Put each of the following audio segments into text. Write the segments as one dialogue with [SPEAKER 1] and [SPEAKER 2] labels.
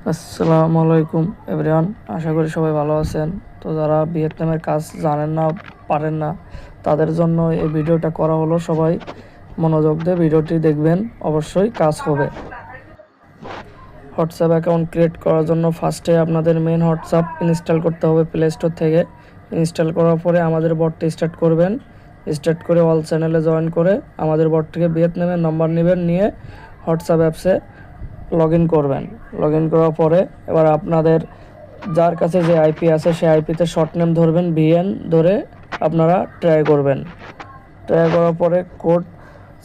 [SPEAKER 1] আসসালামু আলাইকুম এভরিওয়ান, আশা করি সবাই ভালো আছেন। তো যারা ভিয়েতনামের কাজ জানেন না, পারেন না, তাদের জন্য এই ভিডিওটা করা হলো। সবাই মনোযোগ দিয়ে ভিডিওটি দেখবেন, অবশ্যই কাজ হবে। হোয়াটসঅ্যাপ অ্যাকাউন্ট ক্রিয়েট করার জন্য ফার্স্টে আপনাদের মেন হোয়াটসঅ্যাপ ইনস্টল করতে হবে প্লে স্টোর থেকে। ইনস্টল করার পরে আমাদের বটটি স্টার্ট করবেন। স্টার্ট করে অল চ্যানেলে জয়েন করে আমাদের বটটিকে ভিয়েতনামের নাম্বার নেবেন, নিয়ে হোয়াটসঅ্যাপ অ্যাপসে লগ ইন করবেন। লগ ইন করার পরে এবার আপনাদের যার কাছে যে আইপি আছে সেই আইপিতে শর্ট নেম ধরবেন, ভিএন ধরে আপনারা ট্রাই করবেন। ট্রাই করার পরে কোড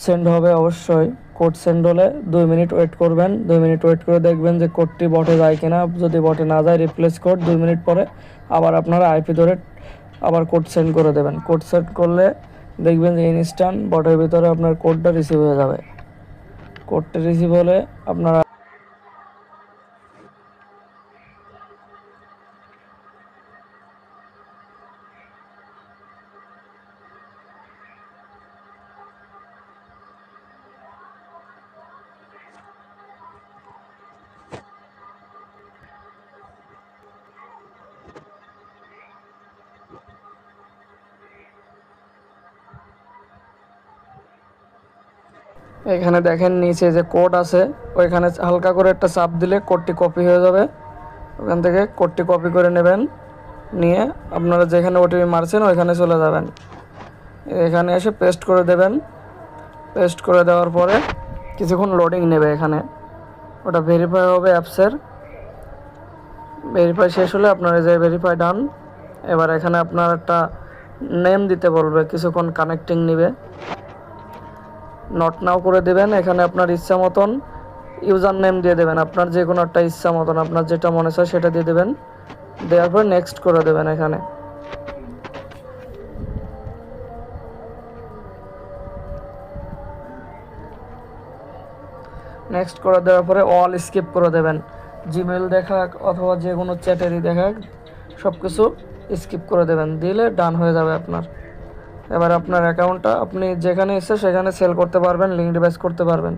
[SPEAKER 1] সেন্ড হবে। অবশ্যই কোড সেন্ড হলে 2 মিনিট ওয়েট করবেন। 2 মিনিট ওয়েট করে দেখবেন যে কোডটি বটে যায় কিনা। যদি বটে না যায়, রিপ্লেস কোড 2 মিনিট পরে আবার আপনারা আইপি ধরে আবার কোড সেন্ড করে দেবেন। কোড সেন্ড করলে দেখবেন যে ইনস্ট্যান্ট বটের ভিতরে আপনার কোডটা রিসিভ হয়ে যাবে। কোডটা রিসিভ হলে আপনারা এখানে দেখেন নিচে যে কোড আছে, ওইখানে হালকা করে একটা চাপ দিলে কোডটি কপি হয়ে যাবে। ওখান থেকে কোডটি কপি করে নেবেন, নিয়ে আপনারা যেখানে ওটিপি মারছেন ওইখানে চলে যাবেন। এখানে এসে পেস্ট করে দেবেন। পেস্ট করে দেওয়ার পরে কিছুক্ষণ লোডিং নেবে। এখানে ওটা ভেরিফাই হবে অ্যাপসের। ভেরিফাই শেষ হলে আপনারা যে ভেরিফাই ডান। এবার এখানে আপনার একটা নেম দিতে বলবে, কিছুক্ষণ কানেক্টিং নেবে। নট নাও করে দেবেন। এখানে আপনার ইচ্ছা মতন ইউজার নেম দিয়ে দেবেন, আপনার যে কোনো একটা ইচ্ছা মতন আপনার যেটা মনে চায় সেটা দিয়ে দেবেন। দেওয়ার পর নেক্সট করে দেবেন। এখানে নেক্সট করে দেওয়ার পরে অল স্কিপ করে দেবেন। জিমেল দেখাক অথবা যে কোনো চ্যাটেরই দেখাক, সব কিছু স্কিপ করে দেবেন। দিলে ডান হয়ে যাবে আপনার। এবার আপনার অ্যাকাউন্টটা আপনি যেখানে ইচ্ছে সেখানে সেল করতে পারবেন, লিঙ্ক ডিভাইস করতে পারবেন।